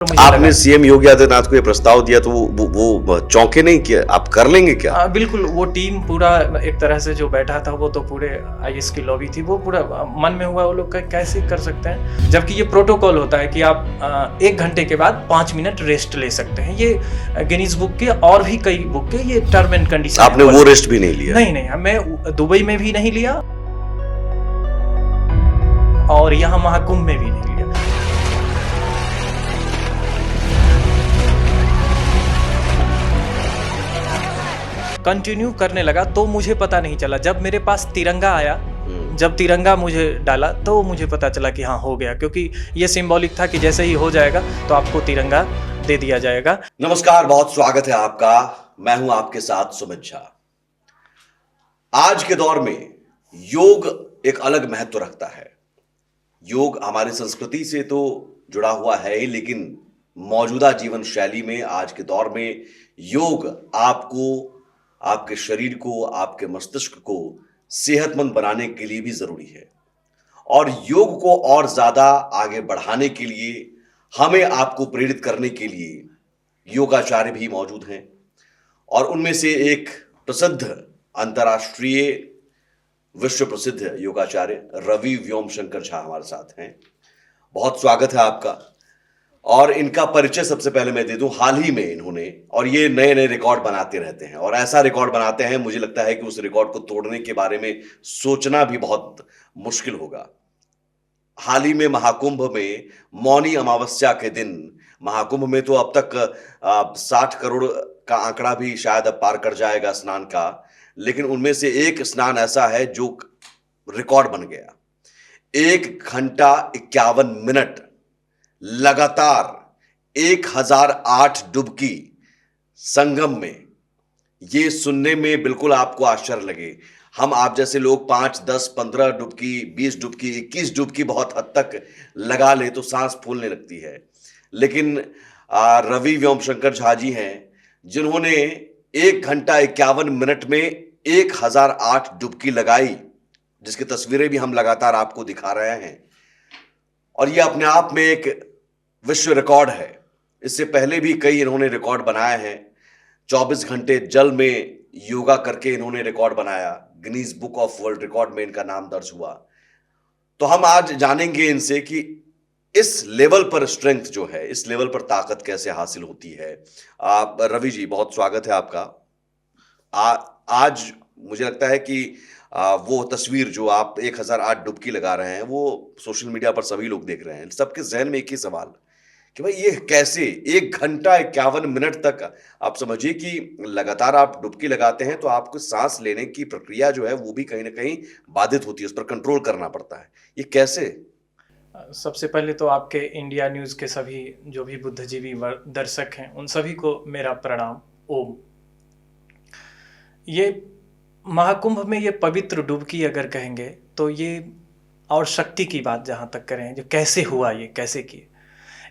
मुझे आपने लगा सीएम योगी आदित्यनाथ को ये प्रस्ताव दिया तो वो चौंके नहीं कि आप कर लेंगे क्या? बिल्कुल वो टीम पूरा एक तरह से जो बैठा था वो तो पूरे आईएएस की लॉबी थी, वो पूरा मन में हुआ वो लोग कैसे कर सकते हैं, जबकि ये प्रोटोकॉल होता है कि आप 1 घंटे के बाद 5 मिनट रेस्ट ले सकते हैं। ये गिनीज बुक के और भी कई बुक के ये टर्म एंड कंडीशन। आपने वो रेस्ट भी नहीं लिया? नहीं, मैं दुबई में भी नहीं लिया और यहाँ महाकुंभ में भी नहीं लिया। कंटिन्यू करने लगा तो मुझे पता नहीं चला, जब मेरे पास तिरंगा आया, जब तिरंगा मुझे डाला तो मुझे पता चला कि हाँ हो गया, क्योंकि ये सिंबॉलिक था कि जैसे ही हो जाएगा तो आपको तिरंगा दे दिया जाएगा। नमस्कार, बहुत स्वागत है आपका। मैं हूं आपके साथ सुमित झा। आज के दौर में योग एक अलग महत्व रखता है। योग हमारी संस्कृति से तो जुड़ा हुआ है ही, लेकिन मौजूदा जीवन शैली में आज के दौर में योग आपको, आपके शरीर को, आपके मस्तिष्क को सेहतमंद बनाने के लिए भी जरूरी है। और योग को और ज्यादा आगे बढ़ाने के लिए, हमें आपको प्रेरित करने के लिए योगाचार्य भी मौजूद हैं। और उनमें से एक प्रसिद्ध, अंतर्राष्ट्रीय, विश्व प्रसिद्ध योगाचार्य रवि व्योमशंकर झा हमारे साथ हैं। बहुत स्वागत है आपका। और इनका परिचय सबसे पहले मैं दे दूं, हाल ही में इन्होंने, और ये नए नए रिकॉर्ड बनाते रहते हैं और ऐसा रिकॉर्ड बनाते हैं, मुझे लगता है कि उस रिकॉर्ड को तोड़ने के बारे में सोचना भी बहुत मुश्किल होगा। हाल ही में महाकुंभ में मौनी अमावस्या के दिन, महाकुंभ में तो अब तक 60 करोड़ का आंकड़ा भी शायद अब पार कर जाएगा स्नान का, लेकिन उनमें से एक स्नान ऐसा है जो रिकॉर्ड बन गया। 1 घंटा 51 मिनट लगातार 1008 डुबकी संगम में। ये सुनने में बिल्कुल आपको आश्चर्य लगे। हम आप जैसे लोग 5, 10, 15 डुबकी, 20 डुबकी, 21 डुबकी बहुत हद तक लगा ले तो सांस फूलने लगती है, लेकिन रवि व्योमशंकर झा जी हैं जिन्होंने 1 घंटा 51 मिनट में 1008 डुबकी लगाई, जिसकी तस्वीरें भी हम लगातार आपको दिखा रहे हैं। और यह अपने आप में एक विश्व रिकॉर्ड है। इससे पहले भी कई इन्होंने रिकॉर्ड बनाए हैं। 24 घंटे जल में योगा करके इन्होंने रिकॉर्ड बनाया, Guinness book of world record में इनका नाम दर्ज हुआ। तो हम आज जानेंगे इनसे कि इस लेवल पर स्ट्रेंथ जो है, इस लेवल पर ताकत कैसे हासिल होती है। रवि जी, बहुत स्वागत है आपका। आज मुझे लगता है कि वो तस्वीर जो आप 1008 डुबकी लगा रहे हैं, वो सोशल मीडिया पर सभी लोग देख रहे हैं। सबके जहन में एक ही सवाल कि भाई ये कैसे 1 घंटा 51 मिनट तक, आप समझिए कि लगातार आप डुबकी लगाते हैं तो आपको सांस लेने की प्रक्रिया जो है वो भी कहीं ना कहीं बाधित होती है, उस पर कंट्रोल करना पड़ता है। ये कैसे? सबसे पहले तो आपके इंडिया न्यूज़ के सभी जो भी बुद्धिजीवी दर्शक हैं उन सभी को मेरा प्रणाम। ओम। ये महाकुंभ में ये पवित्र डुबकी अगर कहेंगे तो ये, और शक्ति की बात जहाँ तक करें, जो कैसे हुआ, ये कैसे किए,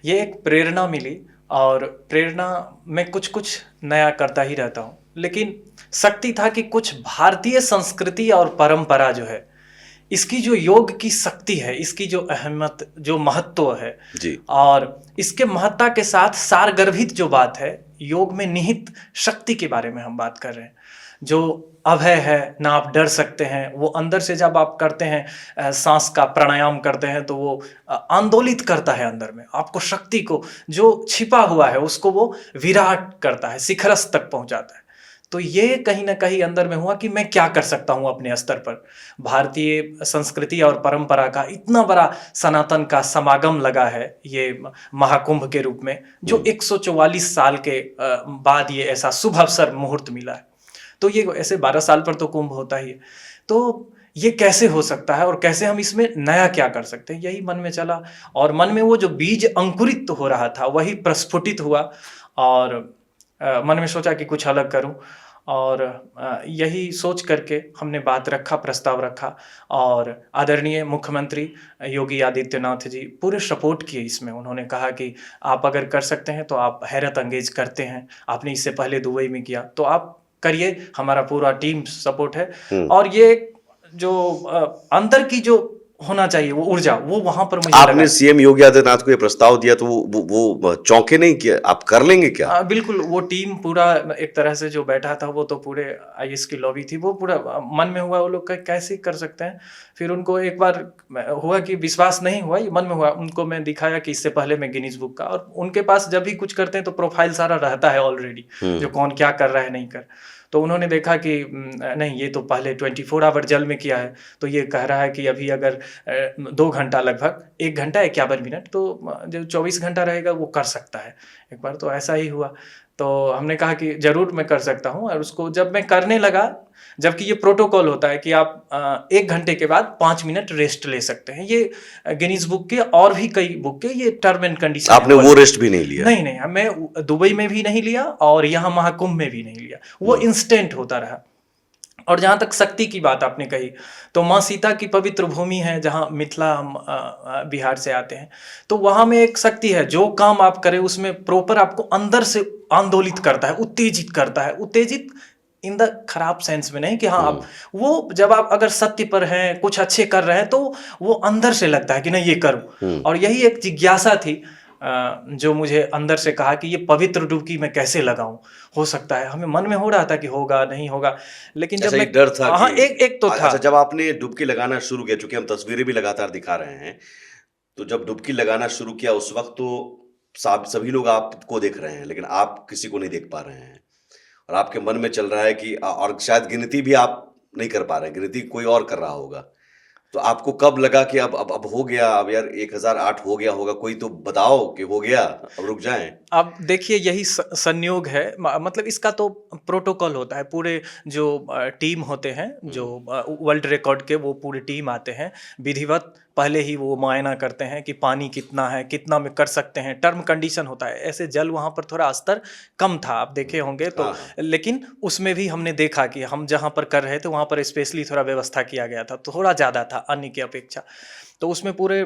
ये एक प्रेरणा मिली। और प्रेरणा मैं कुछ कुछ नया करता ही रहता हूँ, लेकिन शक्ति था कि कुछ भारतीय संस्कृति और परंपरा जो है, इसकी जो योग की शक्ति है, इसकी जो अहमियत, जो महत्व है जी। और इसके महत्ता के साथ सारगर्भित जो बात है, योग में निहित शक्ति के बारे में हम बात कर रहे हैं। जो अभय है, ना आप डर सकते हैं, वो अंदर से जब आप करते हैं, सांस का प्राणायाम करते हैं तो वो आंदोलित करता है अंदर में आपको, शक्ति को जो छिपा हुआ है उसको वो विराट करता है, शिखरस तक पहुंचाता है। तो ये कहीं ना कहीं अंदर में हुआ कि मैं क्या कर सकता हूँ अपने स्तर पर। भारतीय संस्कृति और परंपरा का इतना बड़ा सनातन का समागम लगा है ये महाकुंभ के रूप में, जो 144 साल के बाद ये ऐसा शुभ अवसर मुहूर्त मिला है। तो ये ऐसे 12 साल पर तो कुंभ होता ही है, तो ये कैसे हो सकता है और कैसे हम इसमें नया क्या कर सकते हैं, यही मन में चला। और मन में वो जो बीज अंकुरित हो रहा था वही प्रस्फुटित हुआ, और मन में सोचा कि कुछ अलग करूं। और यही सोच करके हमने बात रखा, प्रस्ताव रखा, और आदरणीय मुख्यमंत्री योगी आदित्यनाथ जी पूरे सपोर्ट किए इसमें। उन्होंने कहा कि आप अगर कर सकते हैं तो आप हैरत अंगेज करते हैं, आपने इससे पहले दुबई में किया तो आप करिए, हमारा पूरा टीम सपोर्ट है। और ये जो अंदर की जो होना चाहिए, वो ऊर्जा, वो वहां पर मुझे लगा। आपने सीएम योगी आदित्यनाथ को ये प्रस्ताव दिया तो वो चौंके नहीं कि आप कर लेंगे क्या? बिल्कुल, वो टीम पूरा एक तरह से जो बैठा था, वो तो पूरे आईएएस की लॉबी थी, वो पूरा मन में हुआ वो लोग कैसे कर सकते हैं। फिर उनको एक बार हुआ कि विश्वास नहीं हुआ, ये मन में हुआ, उनको मैं दिखाया कि इससे पहले मैं गिनीज बुक का, और उनके पास जब भी कुछ करते हैं तो प्रोफाइल सारा रहता है ऑलरेडी, जो कौन क्या कर रहा है नहीं कर। तो उन्होंने देखा कि नहीं, ये तो पहले 24 आवर जल में किया है, तो ये कह रहा है कि अभी अगर 2 घंटा, लगभग 1 घंटा 51 मिनट, तो जो 24 घंटा रहेगा वो कर सकता है। एक बार तो ऐसा ही हुआ, तो हमने कहा कि ज़रूर मैं कर सकता हूँ। और उसको जब मैं करने लगा, जबकि ये प्रोटोकॉल होता है कि आप 1 घंटे के बाद 5 मिनट रेस्ट ले सकते हैं, ये गिनीज बुक के और भी कई बुक के ये टर्म एंड कंडीशन आपने वो रेस्ट भी नहीं लिया? नहीं नहीं, मैं दुबई में भी नहीं लिया और यहाँ महाकुंभ में भी नहीं लिया, वो इंस्टेंट होता रहा। और जहाँ तक शक्ति की बात आपने कही, तो माँ सीता की पवित्र भूमि है, जहाँ मिथिला, हम बिहार से आते हैं, तो वहाँ में एक शक्ति है, जो काम आप करें उसमें प्रॉपर आपको अंदर से आंदोलित करता है, उत्तेजित करता है। उत्तेजित इन द खराब सेंस में नहीं कि हाँ आप, वो जब आप अगर सत्य पर हैं, कुछ अच्छे कर रहे हैं, तो वो अंदर से लगता है कि नहीं ये करूँ। और यही एक जिज्ञासा थी जो मुझे अंदर से कहा कि ये पवित्र डुबकी मैं कैसे लगाऊं। हो सकता है, हमें मन में हो रहा था कि होगा नहीं होगा, लेकिन जब अच्छा, मैं, एक डर था हाँ, कि एक तो था। अच्छा, जब आपने डुबकी लगाना शुरू किया, चूंकि हम तस्वीरें भी लगातार दिखा रहे हैं, तो जब डुबकी लगाना शुरू किया उस वक्त तो सभी लोग आपको देख रहे हैं, लेकिन आप किसी को नहीं देख पा रहे हैं, और आपके मन में चल रहा है कि और शायद गिनती भी आप नहीं कर पा रहे हैं, गिनती कोई और कर रहा होगा। तो आपको कब लगा कि अब हो गया, अब यार 1008 हो गया होगा, कोई तो बताओ कि हो गया, अब रुक जाएं? अब देखिए, यही संयोग है, मतलब इसका तो प्रोटोकॉल होता है, पूरे जो टीम होते हैं, जो वर्ल्ड रिकॉर्ड के, वो पूरी टीम आते हैं, विधिवत पहले ही वो मुआयना करते हैं कि पानी कितना है, कितना में कर सकते हैं, टर्म कंडीशन होता है। ऐसे जल वहाँ पर थोड़ा स्तर कम था, आप देखे होंगे तो, लेकिन उसमें भी हमने देखा कि हम जहाँ पर कर रहे थे वहाँ पर स्पेशली थोड़ा व्यवस्था किया गया था, तो थोड़ा ज़्यादा था अन्य की अपेक्षा। तो उसमें पूरे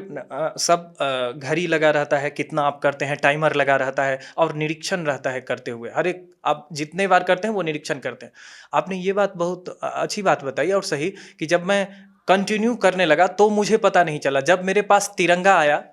सब घड़ी लगा रहता है, कितना आप करते हैं, टाइमर लगा रहता है, और निरीक्षण रहता है करते हुए, हर एक आप जितने बार करते हैं वो निरीक्षण करते हैं। आपने ये बात बहुत अच्छी बात बताई और सही, कि जब मैं कंटिन्यू करने लगा तो मुझे पता नहीं चला, जब मेरे पास तिरंगा आया,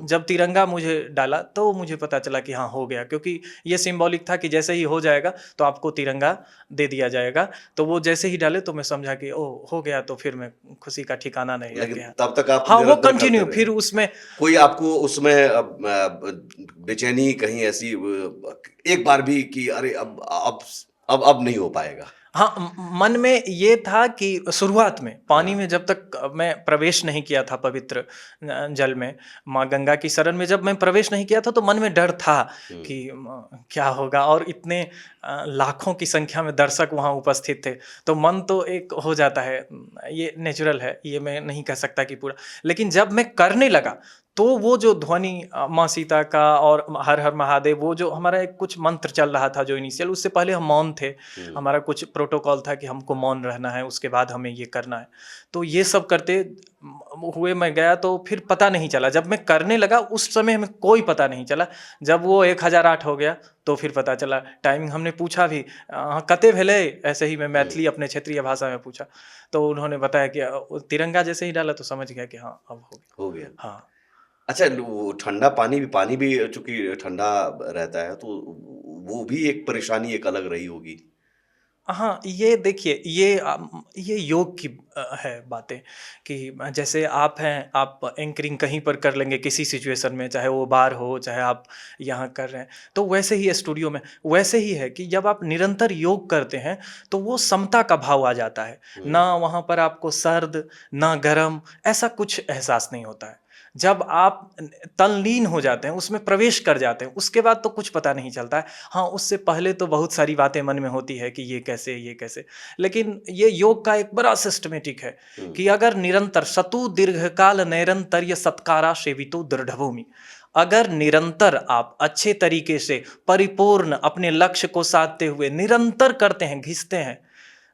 जब तिरंगा मुझे डाला तो मुझे पता चला कि हाँ हो गया, क्योंकि ये सिंबॉलिक था कि जैसे ही हो जाएगा तो आपको तिरंगा दे दिया जाएगा। तो वो जैसे ही डाले तो मैं समझा कि ओ हो गया, तो फिर मैं खुशी का ठिकाना नहीं रह लेकिन गया। तब तक आप हाँ, वो निरंतर कंटिन्यू, करते फिर रहे। उसमें कोई आपको उसमें बेचैनी कहीं ऐसी एक बार भी कि अरे अब नहीं हो पाएगा? हाँ, मन में ये था कि शुरुआत में पानी में जब तक मैं प्रवेश नहीं किया था, पवित्र जल में, माँ गंगा की शरण में जब मैं प्रवेश नहीं किया था, तो मन में डर था कि क्या होगा, और इतने लाखों की संख्या में दर्शक वहाँ उपस्थित थे, तो मन तो एक हो जाता है, ये नेचुरल है, ये मैं नहीं कह सकता कि पूरा। लेकिन जब मैं करने लगा तो वो जो ध्वनि माँ सीता का और हर हर महादेव, वो जो हमारा एक कुछ मंत्र चल रहा था जो इनिशियल, उससे पहले हम मौन थे, हमारा कुछ प्रोटोकॉल था कि हमको मौन रहना है, उसके बाद हमें ये करना है। तो ये सब करते हुए मैं गया, तो फिर पता नहीं चला, जब मैं करने लगा उस समय हमें कोई पता नहीं चला। जब वो 1008 हो गया तो फिर पता चला। टाइमिंग हमने पूछा भी, कते भेले, ऐसे ही मैं मैथिली अपने क्षेत्रीय भाषा में पूछा, तो उन्होंने बताया कि तिरंगा जैसे ही डाला तो समझ गया कि हाँ अब हो गया। हाँ। अच्छा, वो ठंडा पानी भी चूंकि ठंडा रहता है, तो वो भी एक परेशानी एक अलग रही होगी। हाँ, ये देखिए, ये योग की है बातें, कि जैसे आप हैं, आप एंकरिंग कहीं पर कर लेंगे किसी सिचुएशन में, चाहे वो बार हो, चाहे आप यहाँ कर रहे हैं, तो वैसे ही स्टूडियो में वैसे ही है कि जब आप निरंतर योग करते हैं तो वो समता का भाव आ जाता है ना, वहाँ पर आपको सर्द ना गर्म, ऐसा कुछ एहसास नहीं होता है। जब आप तल्लीन हो जाते हैं, उसमें प्रवेश कर जाते हैं, उसके बाद तो कुछ पता नहीं चलता है। हाँ, उससे पहले तो बहुत सारी बातें मन में होती है कि ये कैसे, लेकिन ये योग का एक बड़ा सिस्टमेटिक है कि अगर निरंतर सतु दीर्घकाल नैरंतर्य सत्कारा सेवितो दृढ़भूमि, अगर निरंतर आप अच्छे तरीके से परिपूर्ण अपने लक्ष्य को साधते हुए निरंतर करते हैं, घिसते हैं,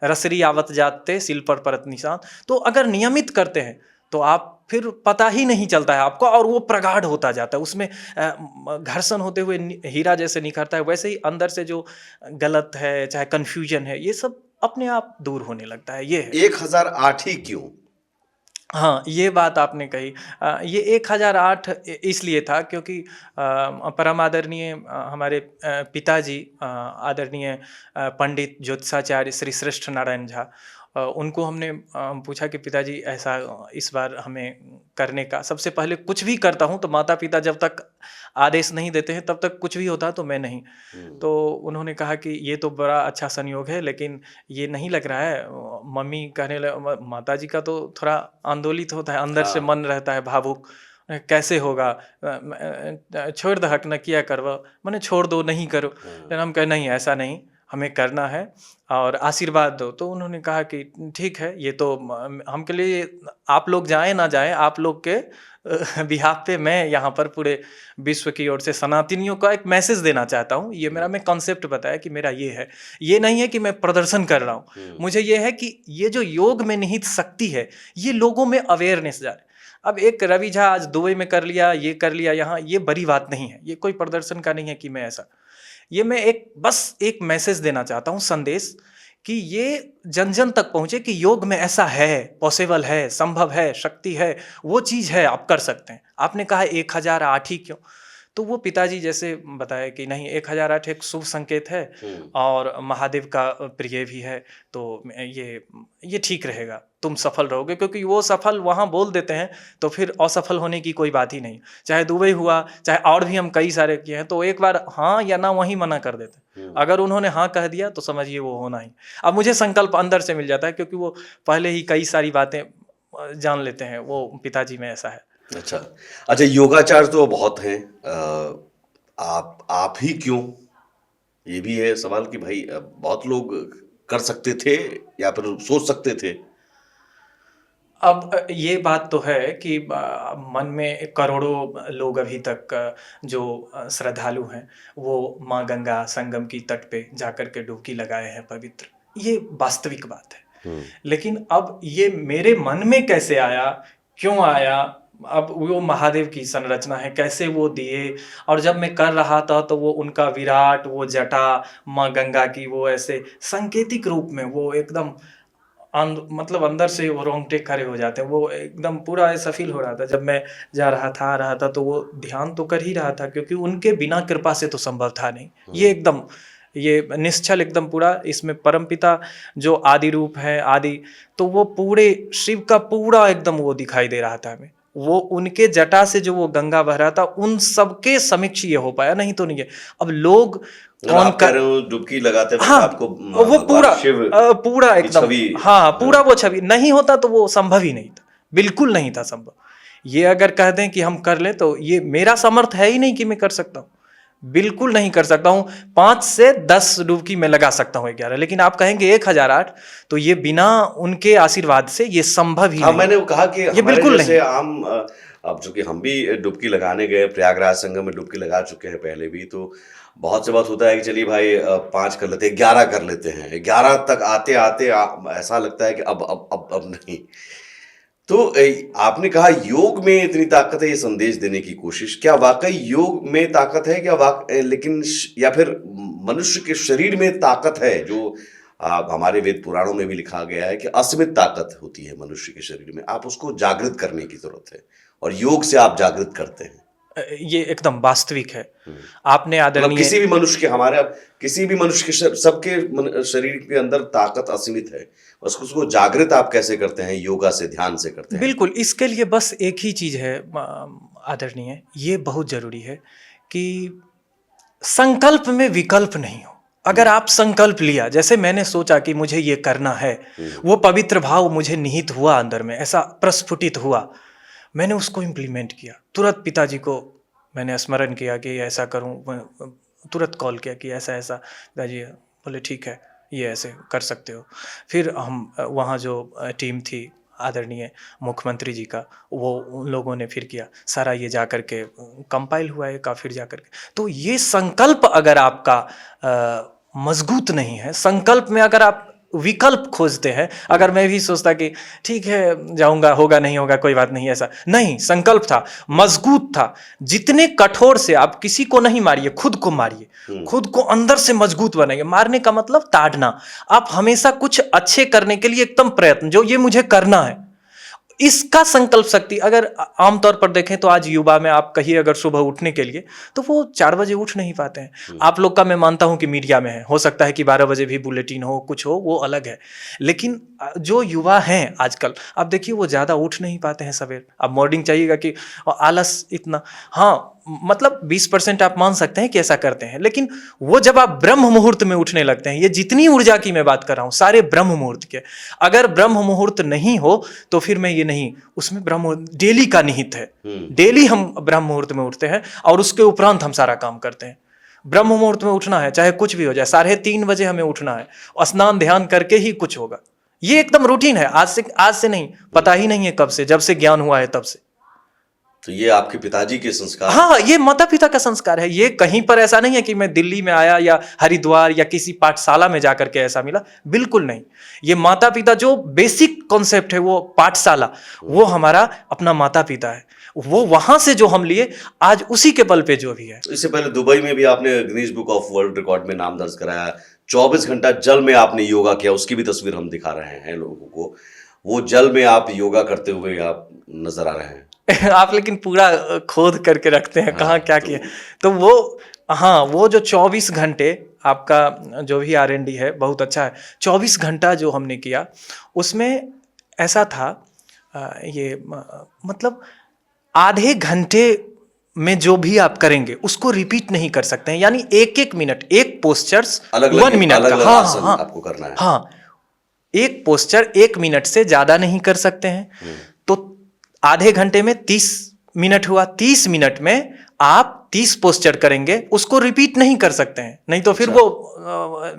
रसरी आवत जाते सिल पर परत निशान, तो अगर नियमित करते हैं तो आप फिर पता ही नहीं चलता है आपको, और वो प्रगाढ़ होता जाता है, उसमें घर्षण होते हुए हीरा जैसे निखरता है, वैसे ही अंदर से जो गलत है, चाहे कंफ्यूजन है, ये सब अपने आप दूर होने लगता है। ये है 1008 ही क्यों? हाँ, ये बात आपने कही। ये 1008 इसलिए था क्योंकि परम आदरणीय हमारे पिताजी आदरणीय पंडित ज्योतिषाचार्य श्री श्रेष्ठ नारायण झा, उनको हमने पूछा कि पिताजी ऐसा इस बार हमें करने का, सबसे पहले कुछ भी करता हूँ तो माता-पिता जब तक आदेश नहीं देते हैं तब तक कुछ भी होता है तो मैं नहीं। तो उन्होंने कहा कि ये तो बड़ा अच्छा संयोग है, लेकिन ये नहीं लग रहा है। मम्मी कहने लग, माताजी का तो थोड़ा आंदोलित होता है, अंदर से हाँ। मन रहता है भावुक। कैसे होगा, छोड़ दहक न किया करवा, मैंने छोड़ दो, नहीं करो। फिर हम कहे नहीं, ऐसा नहीं, हमें करना है और आशीर्वाद दो। तो उन्होंने कहा कि ठीक है, ये तो हम के लिए, आप लोग जाएं ना जाएं, आप लोग के बिहाफ पे मैं यहाँ पर पूरे विश्व की ओर से सनातनियों का एक मैसेज देना चाहता हूँ। ये मेरा, मैं कॉन्सेप्ट बताया कि मेरा ये है, ये नहीं है कि मैं प्रदर्शन कर रहा हूँ। मुझे ये है कि ये जो योग में निहित शक्ति है, ये लोगों में अवेयरनेस जा रहा है। अब एक रवि झा आज दुबई में कर लिया, ये कर लिया यहाँ, ये बड़ी बात नहीं है, ये कोई प्रदर्शन का नहीं है कि मैं ऐसा, ये मैं एक बस एक मैसेज देना चाहता हूँ, संदेश, कि ये जन जन तक पहुंचे कि योग में ऐसा है, पॉसिबल है, संभव है, शक्ति है, वो चीज़ है, आप कर सकते हैं। आपने कहा 1008 ही क्यों, तो वो पिताजी जैसे बताया कि नहीं, 1008 एक शुभ संकेत है और महादेव का प्रिय भी है, तो ये ठीक रहेगा, तुम सफल रहोगे। क्योंकि वो सफल वहाँ बोल देते हैं तो फिर असफल होने की कोई बात ही नहीं। चाहे दुबई हुआ, चाहे और भी हम कई सारे किए हैं, तो एक बार हाँ या ना वहीं मना कर देते हैं। अगर उन्होंने हाँ कह दिया तो समझिए वो होना ही। अब मुझे संकल्प अंदर से मिल जाता है क्योंकि वो पहले ही कई सारी बातें जान लेते हैं, वो पिताजी में ऐसा है। अच्छा अच्छा, योगाचार तो बहुत हैं। आप ही क्यों, ये भी है सवाल कि भाई बहुत लोग कर सकते थे या फिर सोच सकते थे। अब ये बात तो है कि मन में करोड़ों लोग अभी तक जो श्रद्धालु हैं, वो माँ गंगा संगम की तट पे जाकर के डुबकी लगाए हैं पवित्र, ये वास्तविक बात है। लेकिन अब ये मेरे मन में कैसे आया, क्यों आया, अब वो महादेव की संरचना है, कैसे वो दिए, और जब मैं कर रहा था तो वो उनका विराट, वो जटा माँ गंगा की, वो ऐसे सांकेतिक रूप में, वो एकदम मतलब अंदर से वो रोंगटे खड़े हो जाते हैं, वो एकदम पूरा ऐसा फील हो रहा था। जब मैं जा रहा था, आ रहा था, तो वो ध्यान तो कर ही रहा था क्योंकि उनके बिना कृपा से तो संभव था नहीं। ये एकदम, ये निश्चल एकदम पूरा, इसमें परमपिता जो आदि रूप है, आदि, तो वो पूरे शिव का पूरा एकदम वो दिखाई दे रहा था हमें। वो उनके जटा से जो वो गंगा बह रहा था, उन सबके समक्ष ये हो पाया, नहीं तो नहीं है। अब लोग कौन आप कह रहे हो डुबकी लगाते वक्त हाँ, आपको वो पूरा शिव पूरा की एकदम, छवि, हाँ पूरा वो छवि नहीं होता तो वो संभव ही नहीं था, बिल्कुल नहीं था संभव। ये अगर कह दें कि हम कर ले तो ये मेरा समर्थ है ही नहीं कि मैं कर सकता हूँ, बिल्कुल नहीं कर सकता हूँ। 5 से 10 डुबकी में लगा सकता हूँ 11, लेकिन आप कहेंगे 1008, तो ये बिना उनके आशीर्वाद से ये संभव ही नहीं। मैंने कहा कि ये बिल्कुल जैसे नहीं। आम अब चूंकि हम भी डुबकी लगाने गए, प्रयागराज संगम में डुबकी लगा चुके हैं पहले भी, तो बहुत से बात होता है कि चलिए भाई 5 कर लेते हैं, 11 कर लेते हैं, 11 तक आते आते ऐसा लगता है कि अब नहीं। तो आपने कहा योग में इतनी ताकत है, ये संदेश देने की कोशिश, क्या वाकई योग में ताकत है, क्या लेकिन या फिर मनुष्य के शरीर में ताकत है, जो हमारे वेद पुराणों में भी लिखा गया है कि असीमित ताकत होती है मनुष्य के शरीर में, आप उसको जागृत करने की जरूरत है और योग से आप जागृत करते हैं। ये एकदम वास्तविक है। आपने आदरणीय, किसी भी मनुष्य के, हमारे किसी भी मनुष्य के सबके शरीर के अंदर ताकत असीमित है, उसको जागृत आप कैसे करते हैं? योगा से, ध्यान से करते हैं। बिल्कुल, इसके लिए बस एक ही चीज है आदरणीय, ये बहुत जरूरी है कि संकल्प में विकल्प नहीं हो। अगर आप संकल्प लिया, जैसे मैंने सोचा कि मुझे ये करना है, वो पवित्र भाव मुझे निहित हुआ अंदर में, ऐसा प्रस्फुटित हुआ, मैंने उसको इम्प्लीमेंट किया। तुरंत पिताजी को मैंने स्मरण किया कि ऐसा करूं, तुरंत कॉल किया कि ऐसा ऐसा, पिताजी बोले ठीक है, ये ऐसे कर सकते हो। फिर हम वहाँ जो टीम थी आदरणीय मुख्यमंत्री जी का, वो उन लोगों ने फिर किया सारा, ये जा कर के कंपाइल हुआ है का, फिर जा कर के। तो ये संकल्प अगर आपका मजबूत नहीं है, संकल्प में अगर आप विकल्प खोजते हैं, अगर मैं भी सोचता कि ठीक है जाऊंगा, होगा नहीं होगा कोई बात नहीं, ऐसा नहीं, संकल्प था, मजबूत था। जितने कठोर से आप किसी को नहीं मारिए, खुद को मारिए, खुद को अंदर से मजबूत बनाइए। मारने का मतलब ताड़ना, आप हमेशा कुछ अच्छे करने के लिए एकदम प्रयत्न, जो ये मुझे करना है, इसका संकल्प शक्ति अगर आमतौर पर देखें तो आज युवा में आप कहिए अगर सुबह उठने के लिए तो वो 4 बजे उठ नहीं पाते हैं। आप लोग का मैं मानता हूं कि मीडिया में है, हो सकता है कि 12 बजे भी बुलेटिन हो, कुछ हो, वो अलग है। लेकिन जो युवा हैं आजकल, आप देखिए वो ज़्यादा उठ नहीं पाते हैं सवेर। अब मॉर्निंग चाहिएगा कि आलस इतना, हाँ मतलब 20% आप मान सकते हैं कि ऐसा करते हैं। लेकिन वो जब आप ब्रह्म मुहूर्त में उठने लगते हैं, ये जितनी ऊर्जा की मैं बात कर रहा हूँ सारे ब्रह्म मुहूर्त के, अगर ब्रह्म मुहूर्त नहीं हो तो फिर मैं ये नहीं, उसमें ब्रह्म डेली का निहित है। डेली हम ब्रह्म मुहूर्त में उठते हैं और उसके उपरांत हम सारा काम करते हैं। ब्रह्म मुहूर्त में उठना है, चाहे कुछ भी हो जाए, 3:30 बजे हमें उठना है, स्नान ध्यान करके ही कुछ होगा। ये एकदम रूटीन है, आज से नहीं, पता ही नहीं है कब से, जब से ज्ञान हुआ है तब से। तो ये आपके पिताजी के संस्कार? हाँ, ये माता पिता का संस्कार है। ये कहीं पर ऐसा नहीं है कि मैं दिल्ली में आया या हरिद्वार या किसी पाठशाला में जाकर के ऐसा मिला, बिल्कुल नहीं। ये माता पिता जो बेसिक कॉन्सेप्ट है, वो पाठशाला, वो हमारा अपना माता पिता है, वो वहां से जो हम लिए आज उसी के बल पे जो भी है। इससे पहले दुबई में भी आपने Guinness book of world record में नाम दर्ज कराया। 24 घंटा जल में आपने योगा किया, उसकी भी तस्वीर हम दिखा रहे हैं लोगों को। वो जल में आप योगा करते हुए आप नजर आ रहे हैं। आप लेकिन पूरा खोद करके रखते हैं, कहाँ क्या किया। तो वो, हाँ, वो जो 24 घंटे आपका जो भी R&D है बहुत अच्छा है। 24 घंटा जो हमने किया उसमें ऐसा था, मतलब आधे घंटे में जो भी आप करेंगे उसको रिपीट नहीं कर सकते हैं। यानी एक मिनट, एक पोस्चर्स 1 मिनट का, हाँ आपको करना है। हाँ, एक पोस्चर 1 मिनट से ज्यादा नहीं कर सकते हैं। तो आधे घंटे में 30 मिनट हुआ, 30 मिनट में आप 30 पोस्चर करेंगे, उसको रिपीट नहीं कर सकते हैं, नहीं तो फिर वो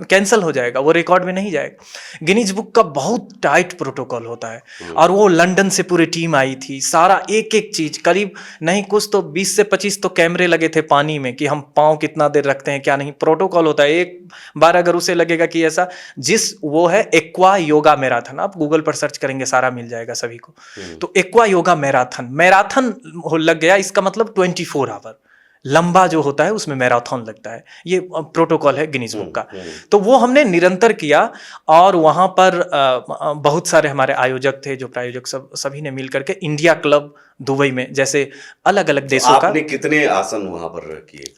कैंसिल हो जाएगा, वो रिकॉर्ड में नहीं जाएगा। गिनीज बुक का बहुत टाइट प्रोटोकॉल होता है। और वो लंदन से पूरी टीम आई थी, सारा एक चीज, करीब नहीं कुछ तो 20 से 25 तो कैमरे लगे थे पानी में कि हम पाँव कितना देर रखते हैं क्या नहीं, प्रोटोकॉल होता है। एक बार अगर उसे लगेगा कि ऐसा, वो है एक्वा योगा मैराथन, आप गूगल पर सर्च करेंगे सारा मिल जाएगा सभी को। तो एक्वा योगा मैराथन लग गया, इसका मतलब 24 आवर लंबा जो होता है उसमें मैराथन लगता है। ये प्रोटोकॉल है गिनीज बुक का। तो वो हमने निरंतर किया और वहां पर बहुत सारे हमारे आयोजक थे, जो प्रायोजक सभी ने मिलकर के इंडिया क्लब दुबई में, जैसे अलग अलग देशों का। आपने कितने आसन वहां पर किए?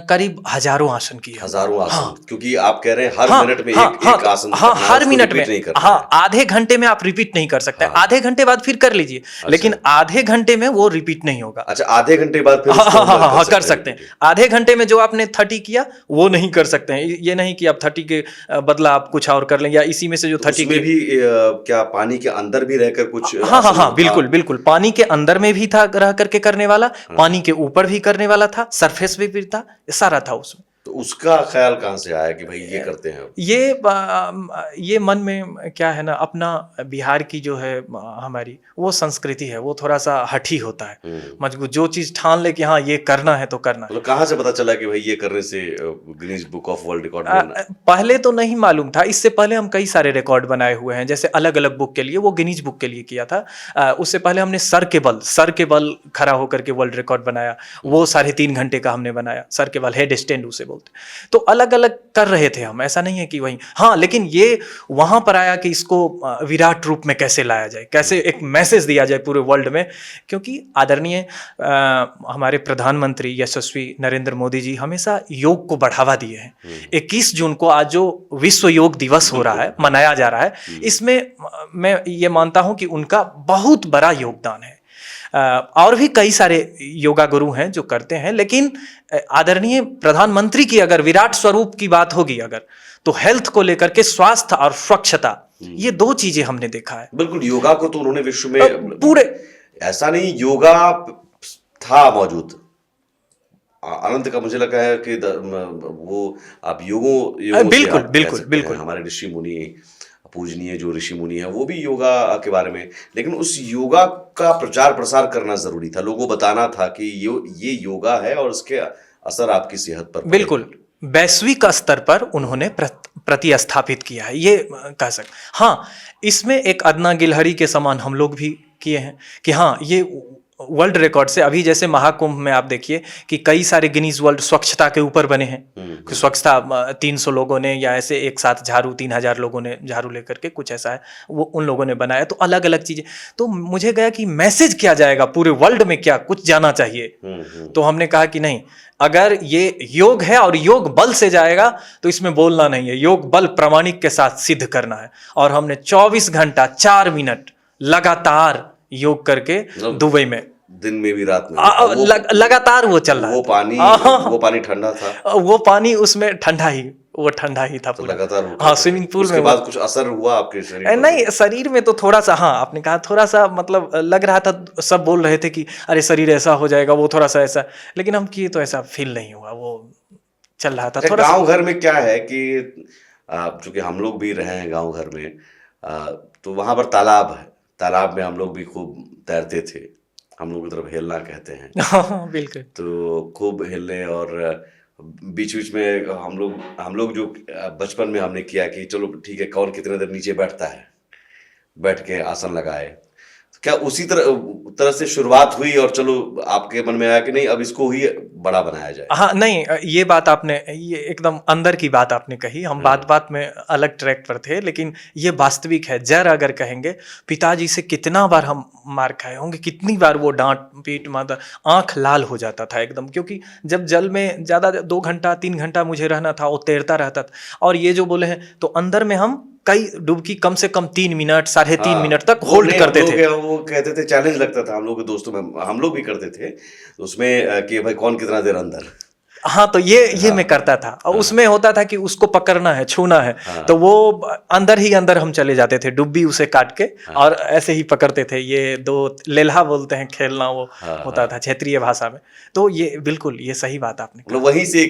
करीब हजारों आसन किए। हजारों आसन? हाँ, क्योंकि आप कह रहे हैं हर मिनट में एक आसन, हाँ, हर मिनट में, हाँ, आधे घंटे में आप रिपीट नहीं कर सकते। आधे घंटे बाद फिर कर लीजिए, लेकिन आधे घंटे में वो रिपीट नहीं होगा। अच्छा, आधे घंटे बाद फिर हाँ, कर सकते हैं। आधे घंटे में जो आपने 30 किया वो नहीं कर सकते हैं। ये नहीं कि आप 30 के बदला आप कुछ और कर लें, या इसी में से जो 30 में भी क्या पानी के अंदर भी रहकर कुछ? हाँ, बिल्कुल पानी के अंदर में भी था, रह करके करने वाला, पानी के ऊपर भी करने वाला था, सरफेस पे भी था, सारा था उसमें। तो उसका ख्याल कहाँ से आया कि भाई ये करते हैं? ये मन में क्या है ना, अपना बिहार की जो है हमारी वो संस्कृति है, वो थोड़ा सा हठी होता है, मजबूत। जो चीज ठान ले कि हाँ ये करना है तो करना है। तो कहाँ से पता चला कि भाई ये करने से Guinness book of world record बनना? पहले तो नहीं मालूम था। इससे पहले हम कई सारे रिकॉर्ड बनाए हुए हैं, जैसे अलग अलग बुक के लिए, वो गिनीज बुक के लिए किया था। उससे पहले हमने सर के बल खड़ा होकर के वर्ल्ड रिकॉर्ड बनाया, वो 3.5 घंटे का हमने बनाया। सर के बल, हेड स्टैंड उसे बोलते। तो अलग अलग कर रहे थे हम, ऐसा नहीं है कि वही। हाँ, लेकिन ये वहां पर आया कि इसको विराट रूप में कैसे लाया जाए, कैसे एक मैसेज दिया जाए पूरे वर्ल्ड में। क्योंकि आदरणीय हमारे प्रधानमंत्री यशस्वी नरेंद्र मोदी जी हमेशा योग को बढ़ावा दिए हैं। 21 जून को आज जो विश्व योग दिवस हो रहा है, मनाया जा रहा है, इसमें मैं ये मानता हूं कि उनका बहुत बड़ा योगदान है। और भी कई सारे योगा गुरु हैं जो करते हैं, लेकिन आदरणीय प्रधानमंत्री की अगर विराट स्वरूप की बात होगी अगर, तो हेल्थ को लेकर के, स्वास्थ्य और स्वच्छता, ये 2 चीजें हमने देखा है। बिल्कुल, योगा को तो उन्होंने विश्व में पूरे, ऐसा नहीं, योगा था मौजूद अनंत का। मुझे लगा है कि वो आप योगों बिल्कुल हमारे ऋषि मुनि, पूजनीय जो ऋषि मुनि है, वो भी योगा के बारे में, लेकिन उस योगा का प्रचार प्रसार करना जरूरी था। लोगों को बताना था कि ये योगा है और उसके असर आपकी सेहत पर। बिल्कुल, वैश्विक स्तर पर उन्होंने प्रतिस्थापित किया है, ये कह सकते। हाँ, इसमें एक अदना गिलहरी के समान हम लोग भी किए हैं कि हाँ, ये वर्ल्ड रिकॉर्ड से अभी जैसे महाकुंभ में आप देखिए कि कई सारे गिनीज वर्ल्ड स्वच्छता के ऊपर बने हैं कि स्वच्छता 300 लोगों ने या ऐसे एक साथ झाड़ू 3000 लोगों ने झाड़ू लेकर के कुछ ऐसा है वो उन लोगों ने बनाया, तो अलग अलग चीजें। तो मुझे गया कि मैसेज क्या जाएगा पूरे वर्ल्ड में, क्या कुछ जाना चाहिए। तो हमने कहा कि नहीं, अगर ये योग है और योग बल से जाएगा तो इसमें बोलना नहीं है, योग बल प्रामाणिक के साथ सिद्ध करना है। और हमने 24 घंटा 4 मिनट लगातार योग करके दुबई में, दिन में भी रात में भी लगातार वो चल रहा वो पानी ठंडा था, वो पानी उसमें ठंडा ही, वो ठंडा ही था तो पूरा। लगातार हाँ, स्विमिंग पूल उसके में बाद कुछ असर हुआ आपके शरीर पर? नहीं, शरीर में तो थोड़ा सा, हाँ आपने कहा थोड़ा सा, मतलब लग रहा था, सब बोल रहे थे कि अरे शरीर ऐसा हो जाएगा, वो थोड़ा सा ऐसा, लेकिन हम किए तो ऐसा फील नहीं हुआ, वो चल रहा था थोड़ा। गांव घर में क्या है कि चूंकि हम लोग भी रहे हैं गांव घर में, तो वहां पर तालाब है, तालाब में हम लोग भी खूब तैरते थे, हम लोग की तरफ हेलना कहते हैं। बिल्कुल। तो खूब हेलने, और बीच बीच में हम लोग जो बचपन में हमने किया कि चलो ठीक है, कौन कितने देर नीचे बैठता है, बैठ के आसन लगाए। तो क्या उसी तरह से शुरुआत हुई और चलो आपके मन में आया कि नहीं अब इसको ही बड़ा बनाया जाए? हाँ नहीं, ये बात आपने, ये एकदम अंदर की बात आपने कही, हम बात बात में अलग ट्रैक पर थे, लेकिन ये वास्तविक है। जर अगर कहेंगे, पिताजी से कितना बार हम मार खाए होंगे, कितनी बार वो डांट पीट मार, आंख लाल हो जाता था एकदम, क्योंकि जब जल में ज़्यादा 2 घंटा 3 घंटा मुझे रहना था, वो तैरता रहता था। और ये जो बोले हैं, तो अंदर में हम कई डुबकी कम से कम 3 मिनट 3.5 मिनट तक होल्ड करते थे। वो कहते थे, चैलेंज लगता था हम लोग के दोस्तों में, हम लोग भी करते थे उसमें कि भाई कौन कितना देर अंदर। हाँ, तो ये मैं करता था, और उसमें होता था कि उसको पकड़ना है, छूना है, तो वो अंदर ही अंदर हम चले जाते थे, डुब्बी उसे काट के, और ऐसे ही पकड़ते थे। ये 2 लेल्हा बोलते हैं, खेलना वो होता था क्षेत्रीय भाषा में। तो ये बिल्कुल, ये सही बात आपने कहा, वहीं से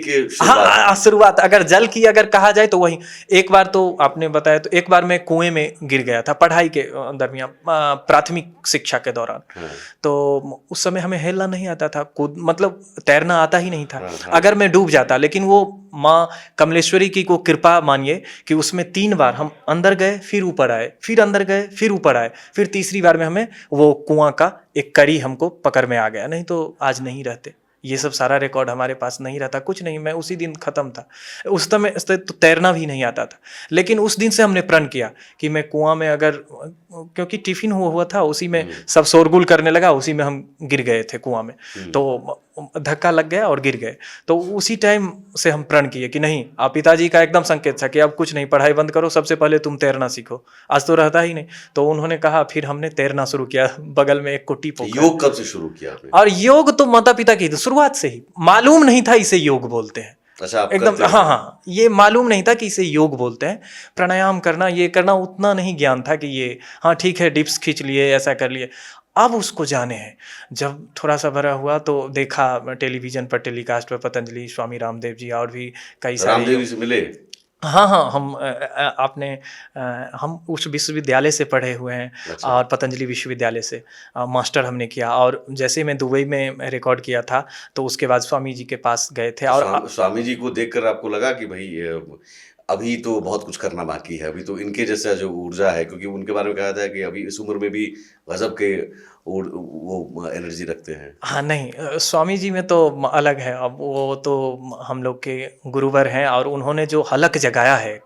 शुरुआत अगर जल की अगर कहा जाए तो वही। एक बार तो आपने बताया, तो एक बार मैं कुएं में गिर गया था पढ़ाई के दरमियान, प्राथमिक शिक्षा के दौरान। तो उस समय हमें हेलना नहीं आता था, मतलब तैरना आता ही नहीं था। अगर मैं डूब जाता, लेकिन वो माँ कमलेश्वरी की को कृपा मानिए कि उसमें 3 बार हम अंदर गए, फिर ऊपर आए, फिर अंदर गए, फिर ऊपर आए, फिर तीसरी बार में हमें वो कुआं का एक कड़ी हमको पकड़ में आ गया, नहीं तो आज नहीं रहते। ये सब सारा रिकॉर्ड हमारे पास नहीं रहता, कुछ नहीं, मैं उसी दिन खत्म था। उस समय तो तैरना भी नहीं आता था, लेकिन उस दिन से हमने प्रण किया कि मैं कुआं में अगर, क्योंकि टिफिन हुआ था, उसी में सब शोरगुल करने लगा, उसी में हम गिर गए थे कुआं में, तो धक्का लग गया और गिर गए। तो उसी टाइम से हम प्रण किए कि नहीं, आप पिताजी का एकदम संकेत था कि अब कुछ नहीं, पढ़ाई बंद करो, सबसे पहले तुम तैरना सीखो, आज तो रहता ही नहीं। तो उन्होंने कहा, फिर हमने तैरना शुरू किया, बगल में एक कोटी पोखर। योग कब से शुरू किया आपने? और योग तो माता पिता की शुरुआत से ही, मालूम नहीं था इसे योग बोलते हैं। अच्छा, एकदम, हाँ, ये मालूम नहीं था कि इसे योग बोलते हैं। प्राणायाम करना, ये करना, उतना नहीं ज्ञान था कि ये, हाँ ठीक है, डिप्स खींच लिए, ऐसा कर लिए। अब उसको जाने हैं। जब थोड़ा सा बड़ा हुआ तो देखा टेलीविजन पर टेलीकास्ट पर पतंजलि, स्वामी रामदेव जी और भी कई सारे। रामदेव जी से मिले? हाँ, हम उस विश्वविद्यालय से पढ़े हुए हैं। अच्छा। और पतंजलि विश्वविद्यालय से मास्टर हमने किया, और जैसे मैं दुबई में रिकॉर्ड किया था, तो उसके बाद स्वामी जी के पास गए थे। और स्वामी जी को देखकर आपको लगा कि भाई अभी तो बहुत कुछ करना बाकी है, अभी तो इनके जैसा जो ऊर्जा है, क्योंकि उनके बारे में कहा था कि अभी इस उम्र में भी गजब के वो एनर्जी रखते हैं। हाँ नहीं, स्वामी जी में तो अलग है। अब वो तो हम लोग के गुरुवर हैं, और उन्होंने जो हलक जगाया है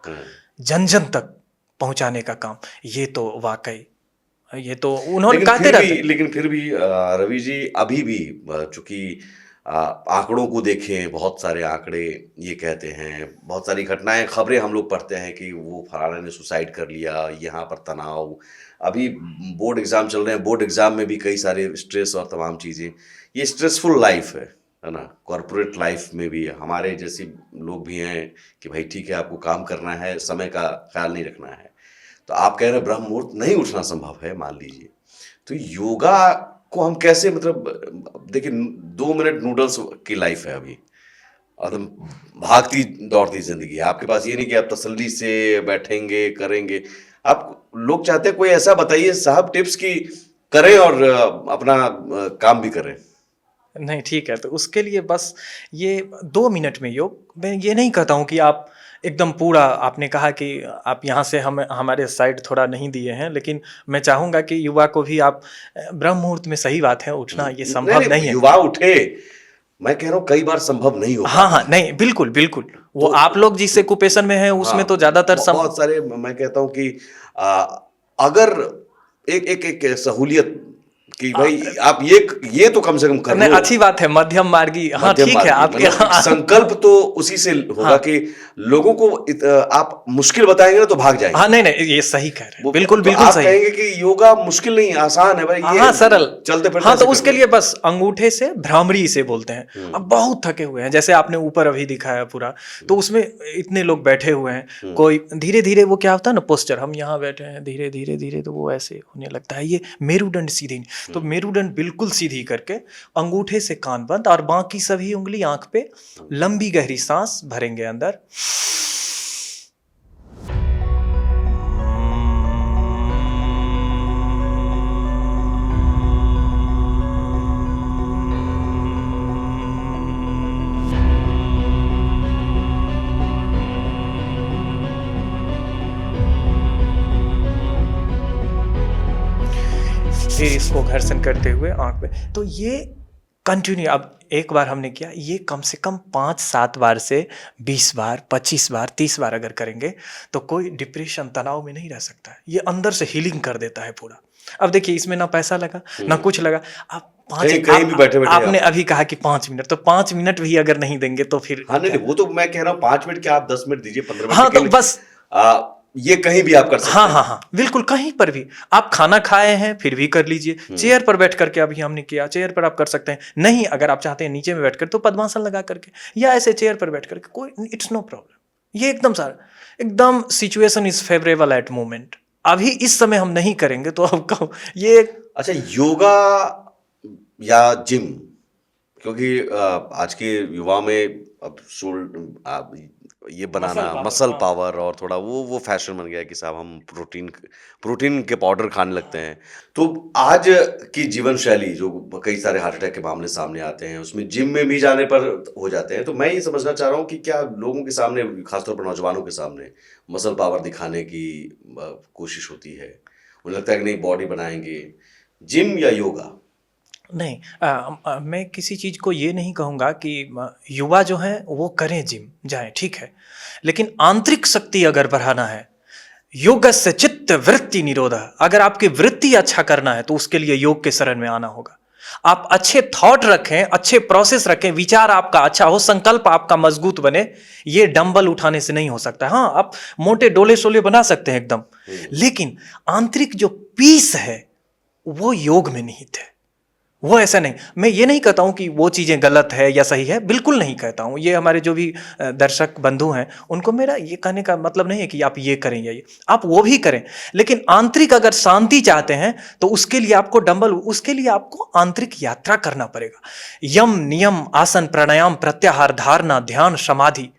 जन जन तक पहुंचाने का काम, ये तो वाकई, ये तो उन्होंने कहते रहते। लेकिन फिर भी रवि जी, अभी भी चूंकि आंकड़ों को देखें, बहुत सारे आंकड़े ये कहते हैं, बहुत सारी घटनाएं, खबरें हम लोग पढ़ते हैं कि वो फलाना ने सुसाइड कर लिया, यहाँ पर तनाव, अभी बोर्ड एग्जाम चल रहे हैं, बोर्ड एग्जाम में भी कई सारे स्ट्रेस और तमाम चीज़ें। ये स्ट्रेसफुल लाइफ है ना। कॉरपोरेट लाइफ में भी हमारे जैसे लोग भी हैं कि भाई ठीक है, आपको काम करना है, समय का ख्याल नहीं रखना है। तो आप कह रहे हैं ब्रह्म मुहूर्त नहीं उठना संभव है, मान लीजिए, तो योगा को हम कैसे, मतलब देखिए 2 मिनट नूडल्स की लाइफ है अभी, और भागती दौड़ती जिंदगी है आपके पास। ये नहीं कि आप तसल्ली से बैठेंगे करेंगे, आप लोग चाहते हैं कोई ऐसा बताइए साहब टिप्स की करें और अपना काम भी करें। नहीं ठीक है, तो उसके लिए बस ये 2 मिनट में योग, मैं ये नहीं कहता हूँ कि आप एकदम पूरा, आपने कहा कि आप यहाँ से हमारे साइड थोड़ा नहीं दिए हैं, लेकिन मैं चाहूँगा कि युवा को भी आप ब्रह्म मुहूर्त में, सही बात है, उठना ये संभव नहीं है। युवा उठे, मैं कह रहा हूँ कई बार संभव नहीं हो हाँ पाता। हाँ, नहीं बिल्कुल बिल्कुल, वो तो आप लोग जिस कुपेशन में हैं उसमें हाँ, तो ज्यादातर बहुत सारे, मैं कहता हूँ कि अगर एक एक एक सहूलियत कि भाई आप ये तो कम से कम कर नहीं, लो। अच्छी बात है, मध्यम मार्गी, हाँ मध्यम ठीक है, मार्गी, आपके मतलब संकल्प तो उसी से होगा हाँ। कि लोगों को आप मुश्किल बताएंगे ना तो भाग जाएंगे। हाँ नहीं नहीं, ये सही कह रहे हैं, बिल्कुल तो बिल्कुल आप सही। कहेंगे कि योगा मुश्किल नहीं, आसान है भाई, ये हाँ सरल, चलते फिरते हाँ तो ऐसे कर उसके लो। लिए बस अंगूठे से भ्रामरी से बोलते हैं। अब बहुत थके हुए हैं, जैसे आपने ऊपर अभी दिखाया पूरा, तो उसमें इतने लोग बैठे हुए हैं, कोई धीरे धीरे, वो क्या होता है ना पोस्चर, हम यहाँ बैठे हैं, धीरे धीरे धीरे तो वो ऐसे होने लगता है, ये मेरुदंड सीधी नहीं। तो मेरुदंड बिल्कुल सीधी करके अंगूठे से कान बंद और बाकी सभी उंगली आंख पे, लंबी गहरी सांस भरेंगे अंदर, फिर इसको घर्षण करते हुए आंख पे। तो ये कंटिन्यू, अब एक बार हमने किया, ये कम से कम 5-7 बार से 20 बार, 25 बार, 30 बार अगर करेंगे तो कोई डिप्रेशन, तनाव में नहीं रह सकता है। ये अंदर से हीलिंग कर देता है पूरा। अब देखिए, इसमें ना पैसा लगा ना कुछ लगा, आप कहीं भी बैठे बैठे आपने अभी कहा कि 5 मिनट, तो 5 मिनट भी अगर नहीं देंगे तो फिर हाँ नहीं, वो तो मैं कह रहा हूँ 5 मिनट क्या, आप 10 मिनट दीजिए, 15 मिनट हाँ तो बस ये कहीं भी आप कर सकते हाँ हैं। हाँ हाँ बिल्कुल, कहीं पर भी आप खाना खाए हैं फिर भी कर लीजिए, चेयर पर बैठ करके, अभी हमने किया चेयर पर आप कर सकते हैं, नहीं अगर आप चाहते हैं नीचे में बैठ कर तो पद्मासन लगा करके या ऐसे चेयर पर बैठ करके, कोई इट्स नो प्रॉब्लम। ये एकदम सारा, एकदम situation is favourable at moment. अभी इस समय हम नहीं करेंगे तो आपको ये। अच्छा, योगा या जिम, क्योंकि आज के युवा में अब ये बनाना मसल पावर और थोड़ा वो फैशन बन गया है कि साहब हम प्रोटीन के पाउडर खाने लगते हैं। तो आज की जीवन शैली जो कई सारे हार्ट अटैक के मामले सामने आते हैं, उसमें जिम में भी जाने पर हो जाते हैं। तो मैं ये समझना चाह रहा हूँ कि क्या लोगों के सामने, खासतौर पर नौजवानों के सामने, मसल पावर दिखाने की कोशिश होती है, उन्हें लगता है कि नहीं बॉडी बनाएंगे, जिम या योगा? नहीं, मैं किसी चीज़ को ये नहीं कहूँगा कि युवा जो हैं वो करें जिम जाएं, ठीक है, लेकिन आंतरिक शक्ति अगर बढ़ाना है, योगस्य चित्त वृत्ति निरोधः, अगर आपकी वृत्ति अच्छा करना है तो उसके लिए योग के शरण में आना होगा। आप अच्छे थॉट रखें, अच्छे प्रोसेस रखें, विचार आपका अच्छा हो, संकल्प आपका मजबूत बने, ये डंबल उठाने से नहीं हो सकता। हाँ, आप मोटे डोले शोले बना सकते हैं एकदम, लेकिन आंतरिक जो पीस है वो योग में निहित है। वो ऐसा नहीं, मैं ये नहीं कहता हूँ कि वो चीज़ें गलत है या सही है, बिल्कुल नहीं कहता हूँ। ये हमारे जो भी दर्शक बंधु हैं उनको मेरा ये कहने का मतलब नहीं है कि आप ये करें या ये, आप वो भी करें, लेकिन आंतरिक अगर शांति चाहते हैं तो उसके लिए आपको डंबल, उसके लिए आपको आंतरिक यात्रा करना पड़ेगा। यम नियम आसन प्राणायाम प्रत्याहार धारणा ध्यान समाधि,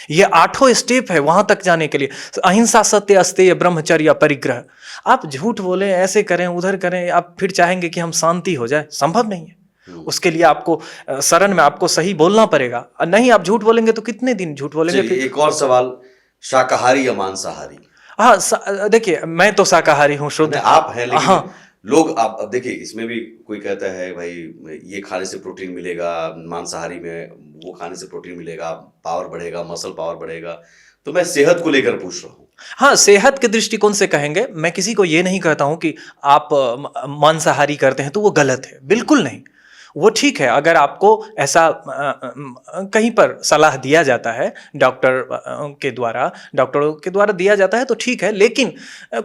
ये 8 स्टेप है वहां तक जाने के लिए। अहिंसा सत्य अस्तेय ब्रह्मचर्य परिग्रह। आप झूठ बोले, ऐसे करें उधर करें, आप फिर चाहेंगे कि हम शांति हो जाए, संभव नहीं है। उसके लिए आपको शरण में आपको सही बोलना पड़ेगा, नहीं आप झूठ बोलेंगे तो कितने दिन झूठ बोलेंगे। फिर एक और सवाल, शाकाहारी या मांसाहारी? हाँ देखिए, मैं तो शाकाहारी हूँ, शुद्ध आप हैं, लेकिन हाँ, लोग, आप अब देखिए, इसमें भी कोई कहता है भाई ये खाने से प्रोटीन मिलेगा, मांसाहारी में वो खाने से प्रोटीन मिलेगा, पावर बढ़ेगा, मसल पावर बढ़ेगा। तो मैं सेहत को लेकर पूछ रहा हूँ। हाँ, सेहत के दृष्टिकोण से कहेंगे, मैं किसी को ये नहीं कहता हूं कि आप मांसाहारी करते हैं तो वो गलत है, बिल्कुल नहीं, वो ठीक है। अगर आपको ऐसा कहीं पर सलाह दिया जाता है डॉक्टरों के द्वारा दिया जाता है तो ठीक है, लेकिन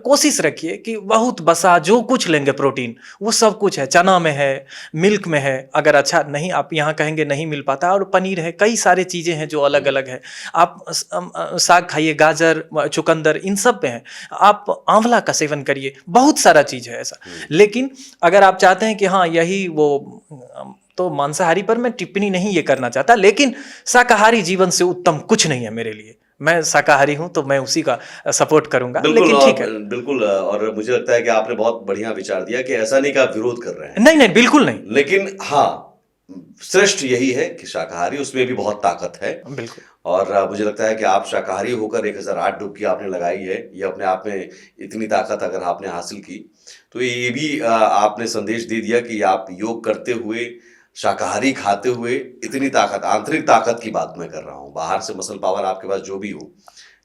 कोशिश रखिए कि बहुत बसा जो कुछ लेंगे प्रोटीन वो सब कुछ है, चना में है, मिल्क में है। अगर अच्छा नहीं, आप यहाँ कहेंगे नहीं मिल पाता, और पनीर है, कई सारे चीज़ें हैं जो अलग अलग है। आप साग खाइए, गाजर चुकंदर इन सब पे हैं, आप आंवला का सेवन करिए, बहुत सारा चीज़ है ऐसा। लेकिन अगर आप चाहते हैं कि हाँ यही वो, तो मांसाहारी पर मैं टिप्पणी नहीं ये करना चाहता, लेकिन शाकाहारी जीवन से उत्तम कुछ नहीं है मेरे लिए। मैं शाकाहारी हूं तो मैं उसी का सपोर्ट करूंगा, लेकिन ठीक है। बिल्कुल, और मुझे लगता है कि आपने बहुत बढ़िया विचार दिया कि ऐसा नहीं कि आप विरोध कर रहे हैं, नहीं नहीं बिल्कुल नहीं, लेकिन हाँ, श्रेष्ठ यही है कि शाकाहारी, उसमें भी बहुत ताकत है। बिल्कुल। और मुझे लगता है कि आप शाकाहारी होकर 1008 डुबकी आपने लगाई है, ये अपने आप में इतनी ताकत अगर आपने हासिल की, तो ये भी आपने संदेश दे दिया कि आप योग करते हुए, शाकाहारी खाते हुए इतनी ताकत, आंतरिक ताकत की बात मैं कर रहा हूँ। बाहर से मसल पावर आपके पास जो भी हो,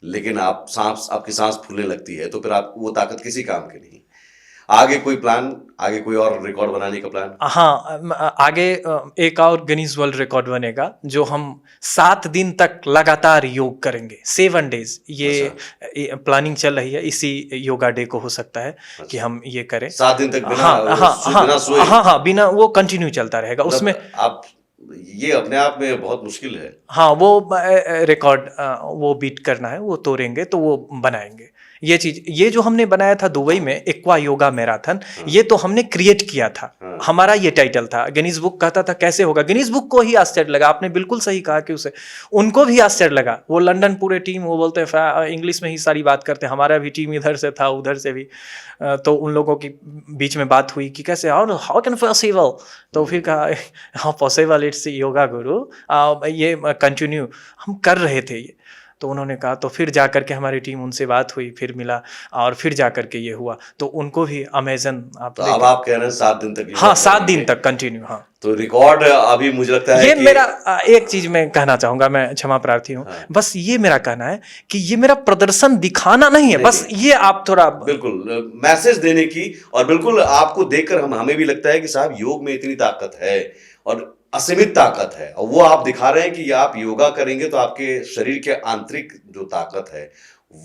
लेकिन आपकी सांस फूलने लगती है, तो फिर आप वो ताकत किसी काम की नहीं। आगे कोई प्लान, आगे कोई और रिकॉर्ड बनाने का प्लान? हाँ, आगे एक और गिनीज वर्ल्ड रिकॉर्ड बनेगा, जो हम 7 दिन तक लगातार योग करेंगे, 7 डेज। ये प्लानिंग चल रही है, इसी योगा डे को हो सकता है कि हम ये करें। 7 दिन तक बिना हाँ हाँ हाँ बिना सोए? हाँ, बिना, वो कंटिन्यू चलता रहेगा उसमें। आप, ये अपने आप में बहुत मुश्किल है। हाँ, वो रिकॉर्ड वो बीट करना है, वो तोड़ेंगे तो वो बनाएंगे। ये चीज, ये जो हमने बनाया था दुबई में एक्वा योगा मैराथन, ये तो हमने क्रिएट किया था। हमारा ये टाइटल था। गिनीज बुक कहता था कैसे होगा, गिनीज बुक को ही आश्चर्य लगा। आपने बिल्कुल सही कहा कि उसे, उनको भी आश्चर्य लगा। वो लंदन पूरे टीम, वो बोलते हैं इंग्लिश में ही सारी बात करते हैं, हमारा भी टीम इधर से था उधर से भी, तो उन लोगों की बीच में बात हुई कि कैसे, हाउ कैन पॉसिबल, तो फिर कहा हाँ पॉसिबल, इट्स योगा गुरु, ये कंटिन्यू हम कर रहे थे ये। तो उन्होंने कहा, तो फिर जा करके हमारी टीम, उनसे बात हुई, फिर मिला, और फिर जा करके ये हुआ, तो उनको भी अमेजन। तो अब आप कह रहे हैं 7 दिन तक? हाँ, 7 दिन तक कंटिन्यू। हाँ, तो रिकॉर्ड अभी मुझे लगता है ये कि मेरा एक चीज मैं कहना चाहूंगा, मैं क्षमा प्रार्थी हूँ। हाँ। बस ये मेरा कहना है कि ये मेरा प्रदर्शन दिखाना नहीं है, बस ये आप थोड़ा बिल्कुल मैसेज देने की, और बिल्कुल आपको देखकर हमें भी लगता है कि साहब योग में इतनी ताकत है और असीमित ताकत है, और वो आप दिखा रहे हैं कि आप योगा करेंगे तो आपके शरीर के आंतरिक जो ताकत है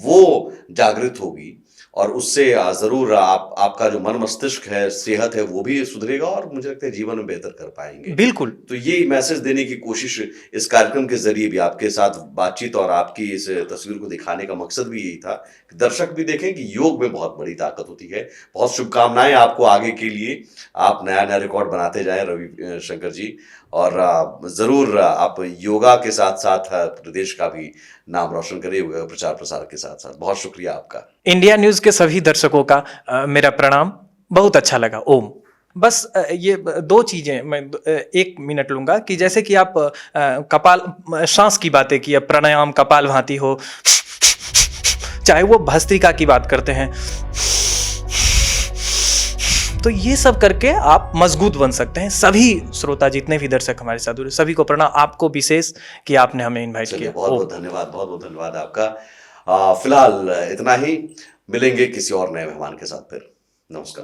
वो जागृत होगी, और उससे जरूर आपका जो मन मस्तिष्क है, सेहत है, वो भी सुधरेगा, और मुझे लगता है जीवन में बेहतर कर पाएंगे। बिल्कुल। तो ये मैसेज देने की कोशिश इस कार्यक्रम के जरिए भी, आपके साथ बातचीत और आपकी इस तस्वीर को दिखाने का मकसद भी यही था कि दर्शक भी देखें कि योग में बहुत बड़ी ताकत होती है। बहुत शुभकामनाएं आपको आगे के लिए, आप नया नया रिकॉर्ड बनाते जाएं रवि शंकर जी, और जरूर आप योगा के साथ साथ प्रदेश का भी नाम रोशन करें, योगा प्रचार प्रसार के साथ साथ। बहुत शुक्रिया आपका। इंडिया न्यूज के सभी दर्शकों का मेरा प्रणाम। बहुत अच्छा लगा। ओम। बस ये 2 चीजें मैं 1 मिनट लूंगा कि जैसे कि आप कपाल सांस की बातें की, प्राणायाम, कपाल भाती हो, चाहे वो भस्त्रिका की बात करते हैं, तो ये सब करके आप मजबूत बन सकते हैं। सभी श्रोता, जितने भी दर्शक हमारे साथ जुड़े, सभी को प्रणाम। आपको विशेष कि आपने हमें इनवाइट किया। बहुत बहुत धन्यवाद, बहुत बहुत धन्यवाद आपका। फिलहाल इतना ही, मिलेंगे किसी और नए मेहमान के साथ फिर। नमस्कार।